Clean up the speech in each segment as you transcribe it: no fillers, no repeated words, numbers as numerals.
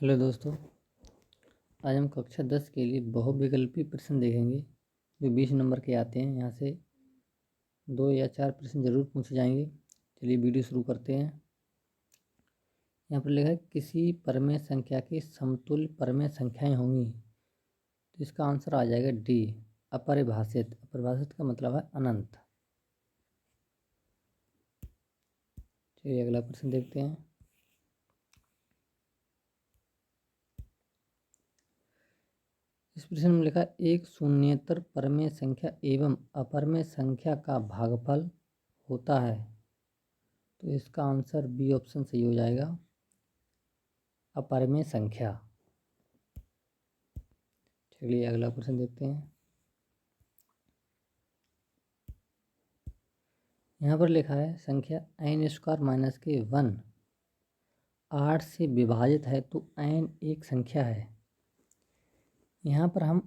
Hello दोस्तों, आज हम कक्षा 10 के लिए बहुविकल्पी प्रश्न देखेंगे जो 20 नंबर के आते हैं। यहाँ से 2 या 4 प्रश्न जरूर पूछे जाएंगे। चलिए वीडियो शुरू करते हैं। यहाँ पर लिखा है किसी परमेय संख्या की समतुल्य परमेय संख्याएं होंगी, तो इसका आंसर आ जाएगा डी, अपरिभाषित। अपरिभाषित का मतलब है अनंत। चलिए अगला प्रश्न देखते हैं। इस प्रश्न में लिखा एक शून्येतर परमेय संख्या एवं अपरमेय संख्या का भागफल होता है, तो इसका आंसर बी ऑप्शन सही हो जाएगा, अपरमेय संख्या। चलिए अगला प्रश्न देखते हैं। यहाँ पर लिखा है संख्या n² माइनस के 1 8 से विभाजित है तो n एक संख्या है। यहाँ पर हम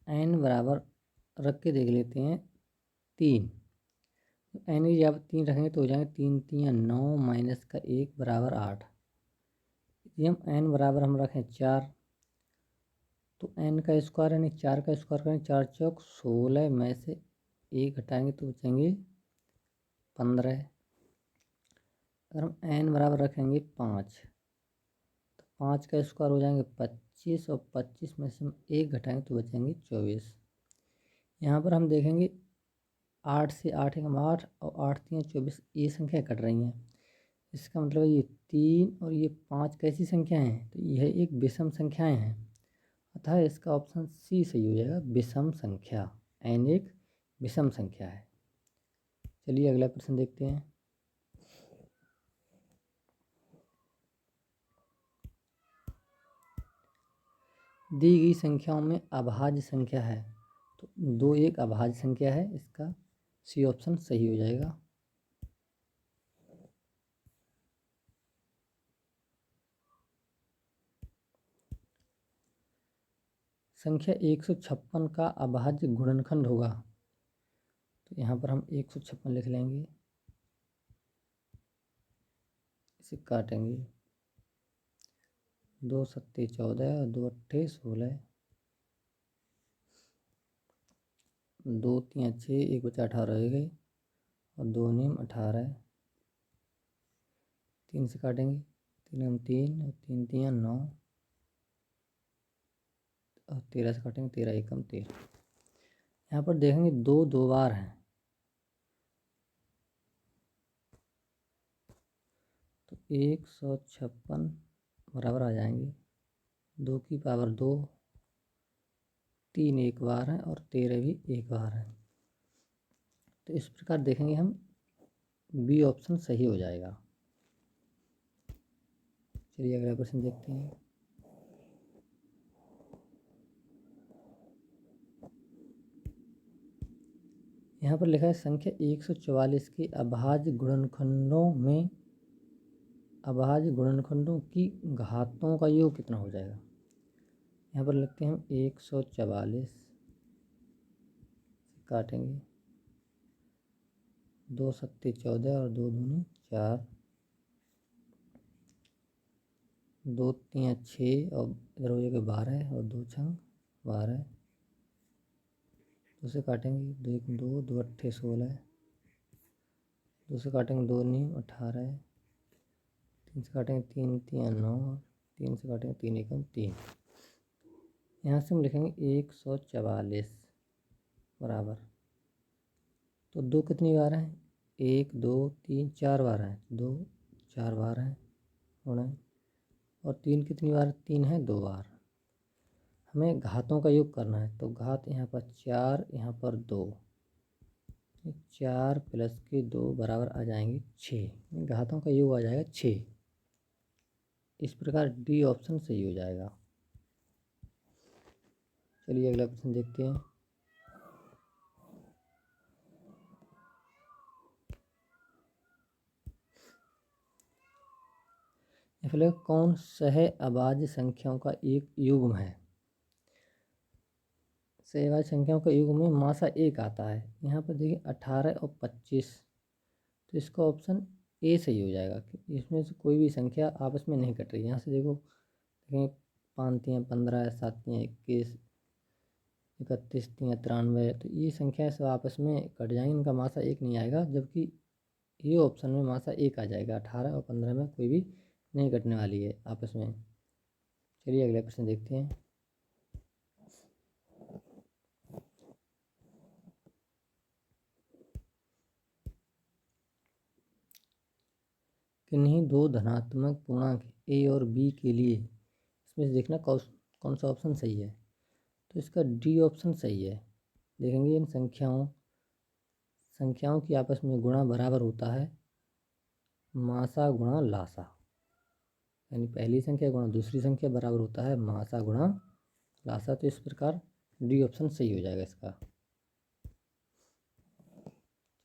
n बराबर रख के देख लेते हैं 3। n की जब 3 रखेंगे तो हो जाएंगे 3 3 9 माइनस का 1 बराबर 8। यदि हम n बराबर हम रखें 4 तो n का स्क्वायर यानी 4 का स्क्वायर करें, 4 चौक 16 में से 1 घटाएंगे तो बचेंगे 15। अगर हम n बराबर रखेंगे 5 तो 5 का स्क्वायर हो जाएंगे 25 और 25 में से हम 1 घटाएंगे तो बचेंगे 24। यहाँ पर हम देखेंगे 8 से 8 एकम 8 और 8 3 24, ये संख्या कट रही हैं। इसका मतलब ये 3 और ये 5 कैसी संख्याएं हैं, तो यह एक विषम संख्याएं हैं। अतः इसका ऑप्शन सी सही हो जाएगा, विषम संख्या। n एक विषम संख्या है। चलिए अगला प्रश्न देखते हैं। दी गई संख्याओं में अभाज्य संख्या है, तो 2 एक अभाज्य संख्या है। इसका सी ऑप्शन सही हो जाएगा। संख्या 156 का अभाज्य गुणनखंड होगा, तो यहाँ पर हम 156 लिख लेंगे, इसे काटेंगे। 2 सत्ते 14 और 2 अट्ठे 16, 2 3 6, 1 बचा 18 रह गए और 2 नीम 18। 3 से काटेंगे, 3 हम 3 और 3 3 9 और 13 से काटेंगे, 13 एकम 13। यहाँ पर देखेंगे 2 दो बार हैं, तो 156 बराबर आ जाएंगे 2 की पावर 2, 3 एक बार है और 13 भी एक बार है। तो इस प्रकार देखेंगे हम बी ऑप्शन सही हो जाएगा। चलिए अगला प्रश्न देखते हैं। यहाँ पर लिखा है संख्या 144 के अभाज्य गुणनखंडों की घातों का योग कितना हो जाएगा। यहाँ पर लिखते हैं हम 144 काटेंगे, 2 सत्ते 14 और 2 दूनी 4, 2 3 6 और इधर हो जाएगा 12 और 2 छंग 12। 2 से काटेंगे, 2 1 2, 2 अट्ठे 16, 2 से काटेंगे 2 नीम 18, 3 से काटेंगे 3 3 9, 3 से काटेंगे 3 एकम 3। यहाँ से हम लिखेंगे 144 बराबर, तो 2 कितनी बार हैं, 1 2 3 4 बार हैं, 2 4 बार हैं गुणा, और 3 कितनी बार, 3 है 2 बार। हमें घातों का योग करना है, तो घात यहाँ पर 4, यहाँ पर 2, 4 प्लस के 2 बराबर आ जाएंगे 6। घातों का योग आ जाएगा 6। इस प्रकार डी ऑप्शन सही हो जाएगा। चलिए अगला प्रश्न देखते हैं। फिर कौन सह अभाज्य संख्याओं का एक युग्म है। सहअभाज्य संख्याओं का युग्म में मासा 1 आता है। यहाँ पर देखिए 18 और 25, तो इसका ऑप्शन ए सही हो जाएगा कि इसमें से कोई भी संख्या आपस में नहीं कट रही। यहाँ से देखो देखें 5 तियाँ 15, 7 तियाँ 21, 31 तियाँ 93। तो ये संख्या सब आपस में कट जाएंगी, इनका मासा एक नहीं आएगा, जबकि ये ऑप्शन में मासा एक आ जाएगा। 18 और 15 में कोई भी नहीं कटने वाली है आपस में। चलिए अगला प्रश्न देखते हैं। किन्हीं दो धनात्मक पूर्णांक a और b के लिए इसमें से देखना कौन सा ऑप्शन सही है। तो इसका डी ऑप्शन सही है। देखेंगे इन संख्याओं की आपस में गुणा बराबर होता है मासा गुणा लासा, यानी पहली संख्या गुणा दूसरी संख्या बराबर होता है मासा गुणा लासा। तो इस प्रकार डी ऑप्शन सही हो जाएगा इसका।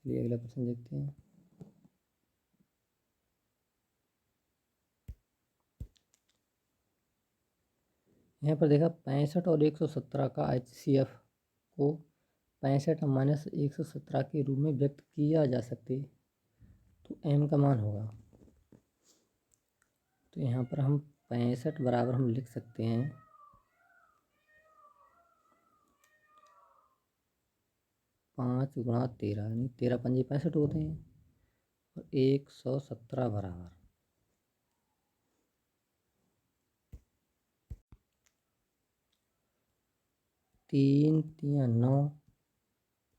चलिए अगला प्रश्न देखते हैं। यहाँ पर देखा 65 और 117 का HCF को 65 माइनस 117 के रूप में व्यक्त किया जा सकते, तो m का मान होगा। तो यहाँ पर हम 65 बराबर हम लिख सकते हैं 5 गुणा 13, यानी 13 पंजे 65 होते हैं, और 117 बराबर 3 तियाँ 9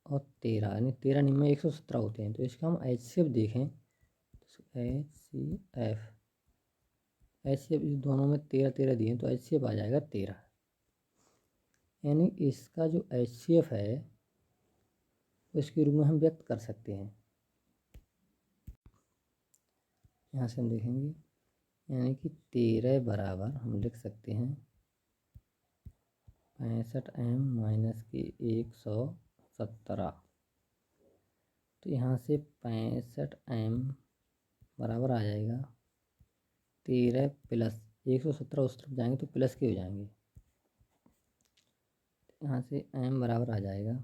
और 13, यानी 13 निम्न 117 होते हैं। तो इसका हम HCF देखें तो HCF इस दोनों में 13 13 दिए, तो HCF आ जाएगा 13। यानी इसका जो HCF है उसके रूप में हम व्यक्त कर सकते हैं। यहाँ से हम देखेंगे, यानी कि 13 बराबर हम लिख सकते हैं 65m माइनस की 117। तो यहाँ से 65m बराबर आ जाएगा 13 प्लस 117, उस तरफ जाएंगे तो प्लस के हो जाएंगे। यहाँ से m बराबर आ जाएगा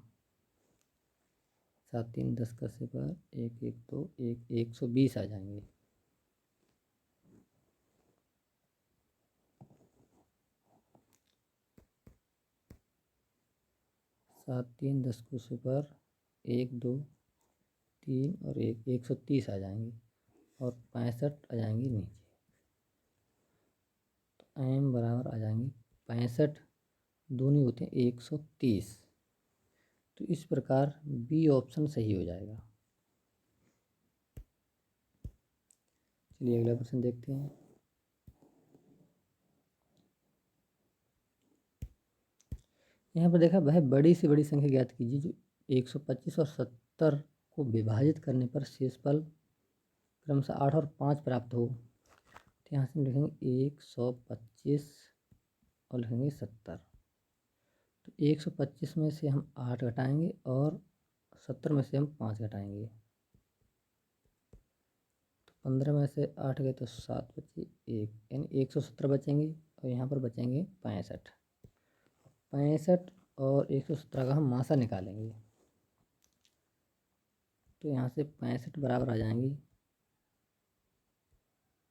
7 3 10 का सिफर 1 1 2 1 120 आ जाएंगे। 7 3 10 को सिफर 1 2 3 और 1 130 आ जाएंगे, और 65 आ जाएंगे नीचे। तो m बराबर आ जाएंगे 65 दूनी होते हैं 130। तो इस प्रकार बी ऑप्शन सही हो जाएगा। चलिए अगला प्रश्न देखते हैं। यहाँ पर देखा वह बड़ी से बड़ी संख्या ज्ञात कीजिए जो 125 और 70 को विभाजित करने पर शेषफल क्रमशः 8 और 5 प्राप्त हो। तो यहाँ से हम लिखेंगे 125 और लिखेंगे 70। तो 125 में से हम 8 घटाएंगे और 70 में से हम 5 घटाएंगे। तो 15 में से 8 गए तो 7 बचे 1, यानी 170 बचेंगे, और यहाँ पर बचेंगे 65। 65 और 117 का हम मासा निकालेंगे। तो यहाँ से 65 बराबर आ जाएंगी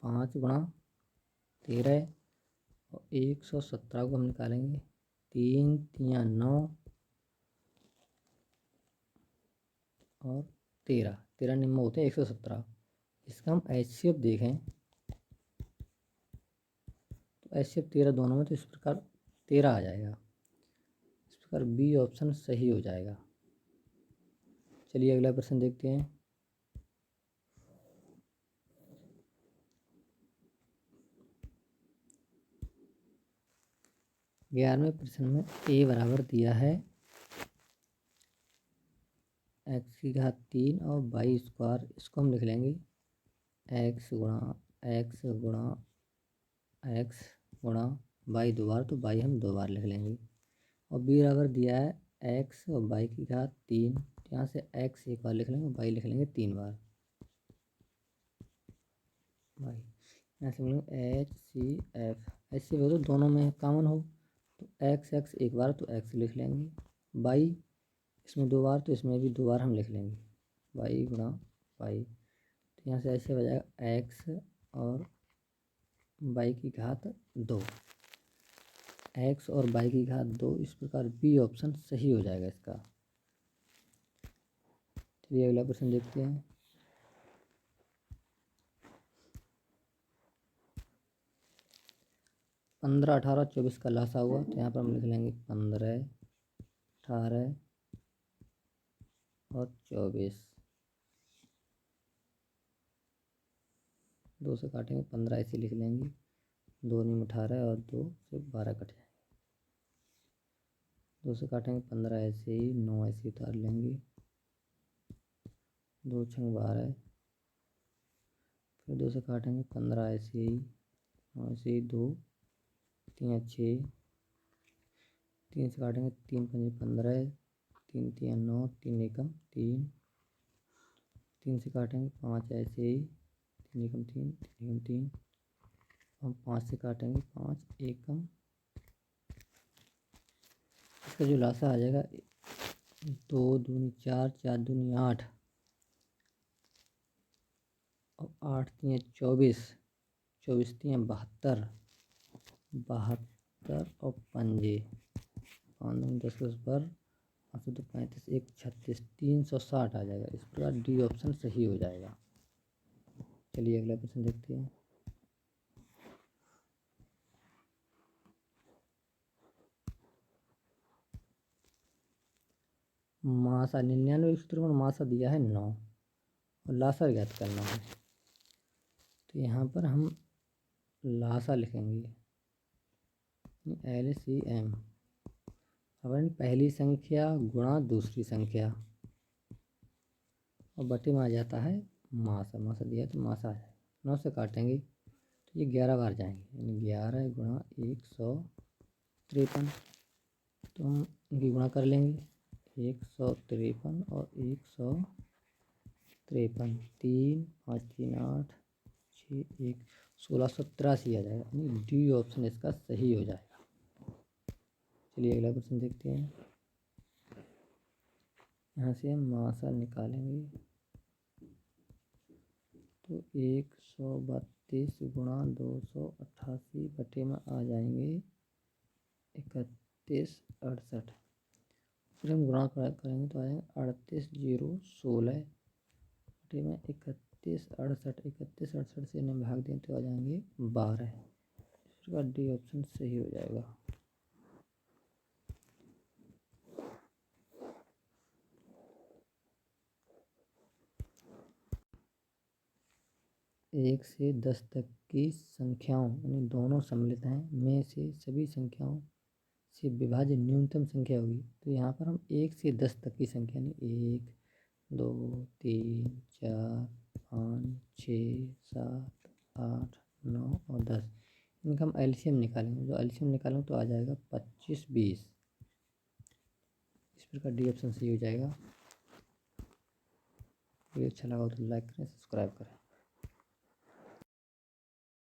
5 गुणा 13, और 117 को हम निकालेंगे 3 तियाँ 9 और 13 13 निम्न होते हैं 117। इसका हम HCF देखें तो HCF 13 दोनों में, तो इस प्रकार 13 आ जाएगा। इस प्रकार बी ऑप्शन सही हो जाएगा। चलिए अगला प्रश्न देखते हैं। ग्यारहवें प्रश्न में a बराबर दिया है x की घात 3 और वाई स्क्वायर। इसको हम लिख लेंगे x गुणा वाई 2 बार, तो वाई हम 2 बार लिख लेंगे। और b बराबर दिया है x और वाई की घात 3, यहाँ से x एक बार लिख लेंगे, वाई लिख लेंगे 3 बार। वाई यहाँ से मिलेंगे HCF हो तो दोनों में कॉमन हो, तो x एक बार तो x लिख लेंगे, वाई इसमें 2 बार तो इसमें भी 2 बार हम लिख लेंगे, वाई गुणा वाई। तो यहाँ से ऐसे हो जाएगा x और वाई की घात 2। x और y की घात 2। इस प्रकार बी ऑप्शन सही हो जाएगा इसका। चलिए अगला प्रश्न देखते हैं। 15, 18, 24 का लासा हुआ, तो यहाँ पर हम लिख लेंगे 15, 18 और 24। 2 से काटेंगे 15 ऐसे लिख लेंगे, 2 में 18 और 2 से 12 कट जाएंगे। 2 से काटेंगे 15 ऐसे ही, 9 ऐसे उतार लेंगे, 2 छंग 12। फिर 2 से काटेंगे 15 ऐसे ही, 9 ऐसे ही, 2 3 6। 3 से काटेंगे 3 पंजे 15, 3 3 9, 3 एकम 3। 3 से काटेंगे 5 ऐसे ही, 3 एकम 3, 3 एकम 3। हम 5 से काटेंगे 5 एकम। इसका जो लासा आ जाएगा 2 दूनी 4, 4 दूनी 8 और 8 3 24, 24 3 72, 72 और पंजे 5 दूनी 10 10 पर 5 2 35 1 36, 360 आ जाएगा। इस प्रकार डी ऑप्शन सही हो जाएगा। चलिए अगला प्रश्न देखते हैं। मासा 99 एक सूत्र में मासा दिया है 9 और लासा ज्ञात करना है। तो यहाँ पर हम लासा लिखेंगे LCM। अब पहली संख्या गुणा दूसरी संख्या और बटे में आ जाता है मासा। मासा दिया है तो मासा है। 9 से काटेंगे तो ये 11 बार जाएंगे, यानी 11 गुणा 153। तो हम इनकी गुणा कर लेंगे, 153 और 153, 3 5 3 8 6 1 1683 आ जाएगा, यानी डी ऑप्शन इसका सही हो जाएगा। चलिए अगला प्रश्न देखते हैं। यहाँ से हम मासा निकालेंगे तो 132 गुणा 288 बटे में आ जाएंगे 31 68। फिर हम गुणा करेंगे तो आएगा 38 0 16 बटे में 31 68। 31 68 से इन्हें भाग दें तो आ जाएंगे 12। इस प्रकार डी ऑप्शन सही हो जाएगा। एक से 10 तक की संख्याओं यानी दोनों सम्मिलित हैं में से सभी संख्याओं से विभाज्य न्यूनतम संख्या होगी। तो यहाँ पर हम 1 से 10 तक की संख्या यानी 1 2 3 4 5 6 7 8 9 और 10 इनका हम एलसीएम निकालेंगे। जो एलसीएम निकालेंगे तो आ जाएगा 25 20। इस प्रकार डी ऑप्शन सही हो जाएगा। वीडियो अच्छा लगा तो लाइक करें, सब्सक्राइब करें।